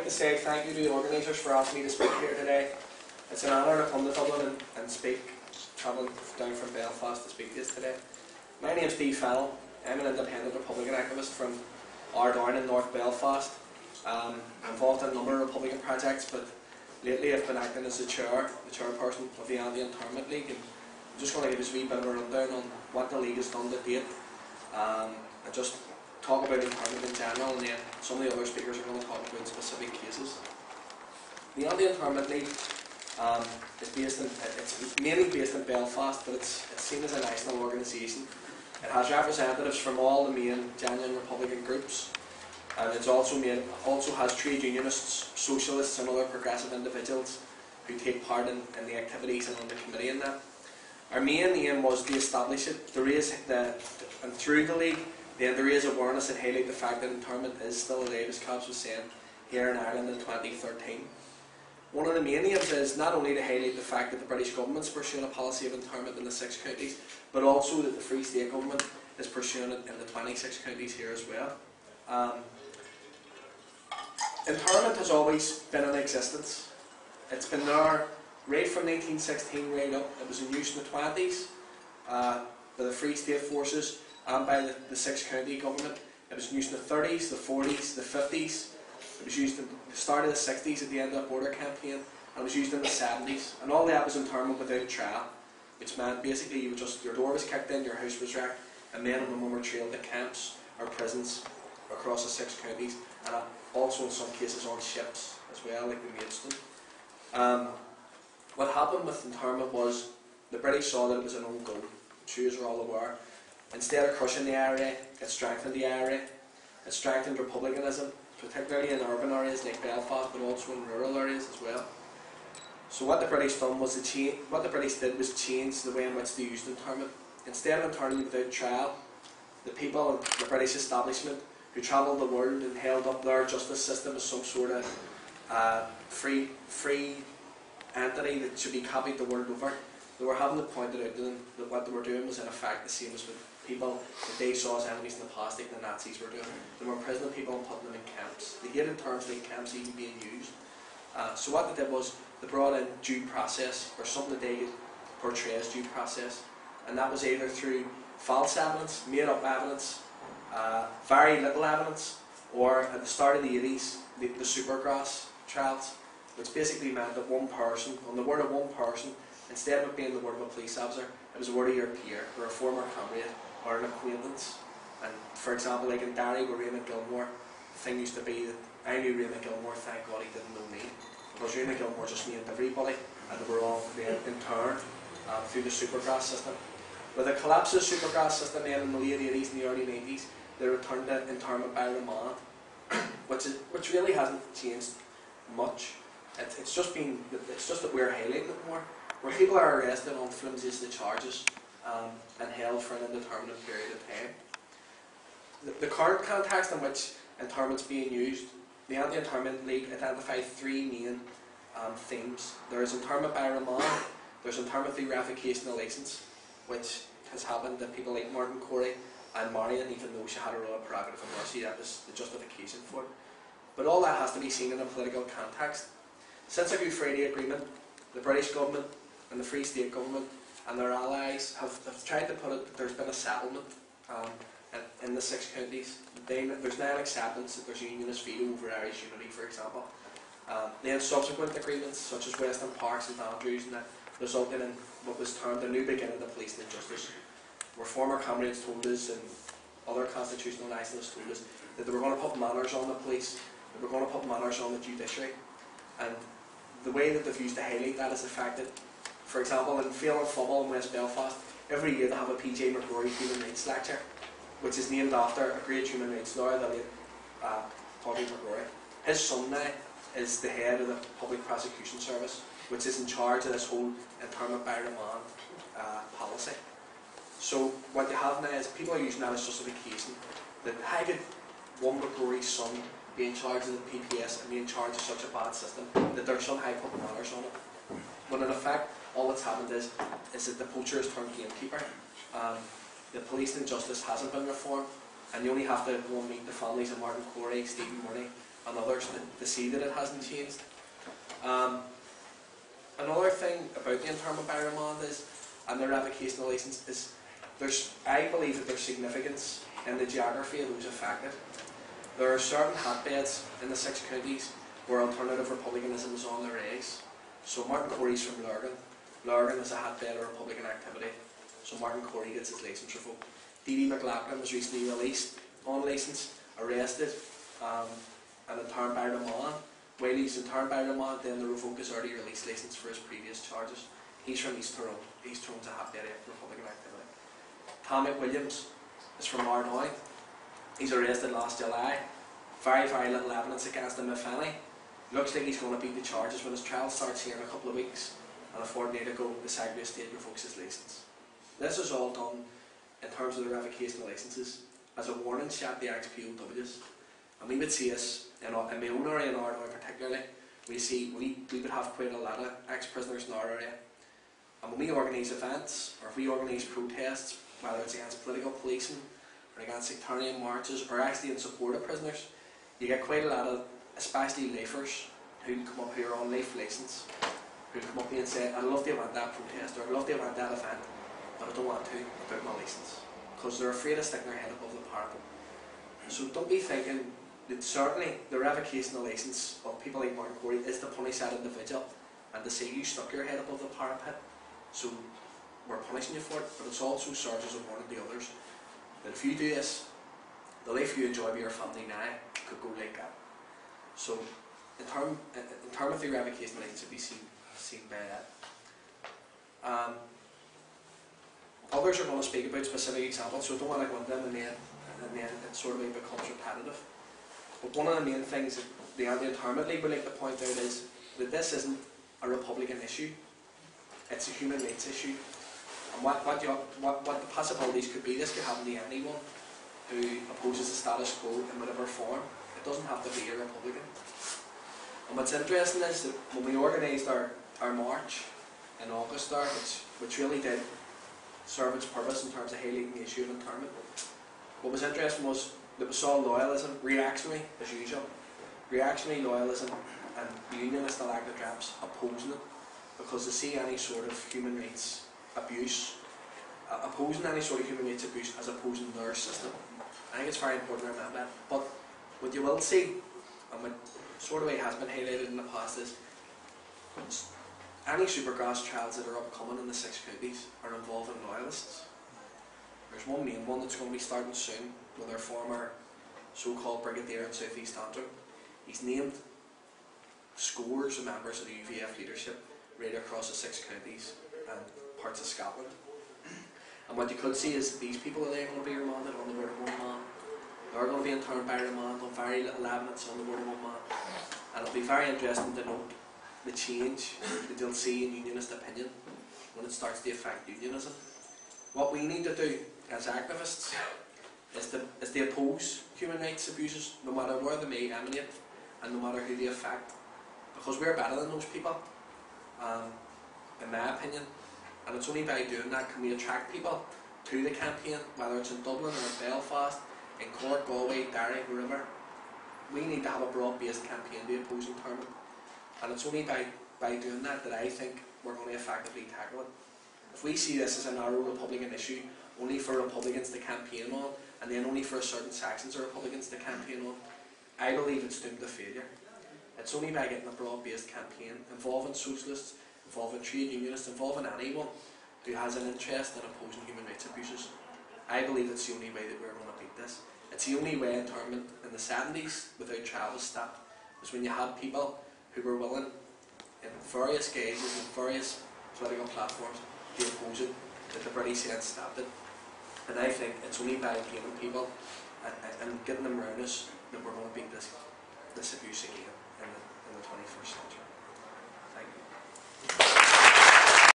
like to say thank you to the organisers for asking me to speak here today. It's an honour to come to Dublin and speak, travelling down from Belfast to speak to you today. My name's Dee Fennell. I'm an independent Republican activist from down in North Belfast. I'm involved in a number of Republican projects, but lately I've been acting as the chairperson of the Anti-Internment League. And I'm just going to give you a wee bit of a rundown on what the League has done to date, and just talk about internment in general, and then some of the other speakers are going to talk about specific cases. The Anti-Internment League it's mainly based in Belfast, but it's seen as a national organisation. It has representatives from all the main genuine Republican groups, and it also has trade unionists, socialists and other progressive individuals who take part in the activities and on the committee in that. Our main aim was to establish it, and through the League, then there is awareness and highlight the fact that internment is still alive, as Cabs was saying, here in Ireland in 2013. One of the main aims is not only to highlight the fact that the British government is pursuing a policy of internment in the 6 counties, but also that the Free State government is pursuing it in the 26 counties here as well. Internment has always been in existence. It's been there right from 1916 right up. It was in use in the 20s by the Free State forces and by the 6 county government. It was in use in the 30s, the 40s, the 50s. It was used in the start of the 60s at the end of the border campaign, and it was used in the 70s. And all that was internment without trial, which meant basically your door was kicked in, your house was wrecked, and men and women were trailed to camps or prisons across the 6 counties, and also in some cases on ships as well, like the Maidstone. What happened with internment was the British saw that it was an own goal, which you are all aware. Instead of crushing the IRA, it strengthened the IRA, it strengthened republicanism, particularly in urban areas like Belfast, but also in rural areas as well. So what the British done was change the way in which they used internment. Instead of interning without trial, the people in the British establishment who travelled the world and held up their justice system as some sort of free entity that should be copied the world over, they were having to point it out to them that what they were doing was in effect the same as with people that they saw as enemies in the past, like the Nazis were doing. They were imprisoning people and putting them in camps. They hated terms like camps even being used. So what they did was they brought in due process, or something that they could portray as due process, and that was either through false evidence, made up evidence, very little evidence, or at the start of the 80s, the Supergrass trials, which basically meant that one person, on the word of one person, instead of it being the word of a police officer, it was the word of your peer, or a former comrade, or an acquaintance. And for example, like in Derry with Raymond Gilmore, the thing used to be that I knew Raymond Gilmore, thank God he didn't know me, because Raymond Gilmore just named everybody, and they were all being interned through the Supergrass system. With the collapse of the Supergrass system then in the late 80s and the early 90s, they returned to internment by remand, which really hasn't changed much. It's just that we're highlighting it more, where people are arrested on flimsiest of charges and held for an indeterminate period of time. The current context in which internment is being used, the Anti-Internment League identified 3 main themes. There is internment by remand, there's internment through revocation of licence, which has happened to people like Martin Corey and Marion, even though she had a royal prerogative of mercy. That was the justification for it. But all that has to be seen in a political context. Since the Good Friday Agreement, the British government and the Free State government and their allies have tried to put it that there's been a settlement in the 6 counties. There's now an acceptance that there's unionist veto over Irish unity, for example. Then subsequent agreements such as Western Parks and Andrews, and that resulted in what was termed a new beginning of policing and justice, where former comrades told us and other constitutional nationalists told us that they were going to put manners on the police, they were going to put manners on the judiciary. And the way that they've used to highlight that is the fact that, for example, in Failing Football in West Belfast, every year they have a PJ McCrory Human Rights Lecture, which is named after a great human rights lawyer, the late Pauline McCrory. His son now is the head of the Public Prosecution Service, which is in charge of this whole internment by remand policy. So what you have now is people are using that as justification that how could one McCrory's son be in charge of the PPS and be in charge of such a bad system that they're somehow putting manners on it. When in effect, all that's happened is that the poacher has turned gamekeeper. The police and justice hasn't been reformed, and you only have to go and meet the families of Martin Corey, Stephen Murney, and others to see that it hasn't changed. Another thing about the internment by remand is, and the revocation of licence, is I believe that there's significance in the geography of those affected. There are certain hotbeds in the 6 counties where alternative republicanism is on the rise. So Martin Corey's from Lurgan. Lurgan is a hotbed of Republican activity. So Martin Corey gets his licence revoked. Dee McLaughlin was recently released on licence, arrested, and interned by remand. While he's interned by remand, then the revoke his early release licence for his previous charges. He's from East Tyrone. East Tyrone's a hotbed of Republican activity. Tom McWilliams is from Ardoyne. He's arrested last July. Very, very little evidence against him, if any. Looks like he's going to beat the charges when his trial starts here in a couple of weeks. And a fortnight ago, the Secretary of State revokes his licence. This is all done in terms of the revocation of licences as a warning shot to the ex-POWs. And we would see us, in my own area in Ardoyne particularly, we would have quite a lot of ex-prisoners in our area. And when we organise events, or if we organise protests, whether it's against political policing, or against sectarian marches, or actually in support of prisoners, you get quite a lot of, especially lifers, who come up here on life licence, who come up here and say, I'd love to have that protest, or I'd love to have that event, but I don't want to without my licence. Because they're afraid of sticking their head above the parapet. So don't be thinking that certainly the revocation of licence of people like Martin Corey is to punish that individual and to say you stuck your head above the parapet, so we're punishing you for it, but it's also serves as a warning to others that if you do this, the life you enjoy with your family now could go like that. So in terms of the revocation of licence to be seen by that. Others are going to speak about specific examples, so I don't want to go into them and then it sort of becomes repetitive. But one of the main things that the Anti-Internment League would like to point out is that this isn't a Republican issue, it's a human rights issue. And what the possibilities could be, this could happen to anyone who opposes the status quo in whatever form. It doesn't have to be a Republican. And what's interesting is that when we organised our march in August there, which really did serve its purpose in terms of highlighting the issue of internment, what was interesting was that we saw loyalism, reactionary as usual, reactionary loyalism and unionist elected reps opposing it because they see any sort of human rights abuse, opposing any sort of human rights abuse as opposing their system. I think it's very important to remember that. But what you will see, and what sort of way has been highlighted in the past, is any supergrass trials that are upcoming in the 6 counties are involving loyalists. There's one main one that's going to be starting soon with our former so-called brigadier in South East Antrim. He's named scores of members of the UVF leadership right across the 6 counties and parts of Scotland. And what you could see is these people are going to be remanded on the word of one man. They're going to be interned by remand on very little evidence on the word of one man. And it'll be very interesting to note the change that you'll see in unionist opinion when it starts to affect unionism. What we need to do as activists is to oppose human rights abuses, no matter where they may emanate and no matter who they affect, because we're better than those people, in my opinion. And it's only by doing that can we attract people to the campaign, whether it's in Dublin or in Belfast, in Cork, Galway, Derry, wherever. We need to have a broad-based campaign to oppose internment. And it's only by doing that that I think we're going to effectively tackle it. If we see this as a narrow Republican issue, only for Republicans to campaign on, and then only for certain sections of Republicans to campaign on, I believe it's doomed to failure. It's only by getting a broad-based campaign involving socialists, involving trade unionists, involving anyone who has an interest in opposing human rights abuses. I believe it's the only way that we're going to beat this. It's the only way internment in the 70s without trial was stopped. Was when you had people who were willing, in various guises and various political platforms, to oppose it, that the British had stopped it. And I think it's only by gaining people and getting them around us that we're going to beat this abuse again in the 21st century.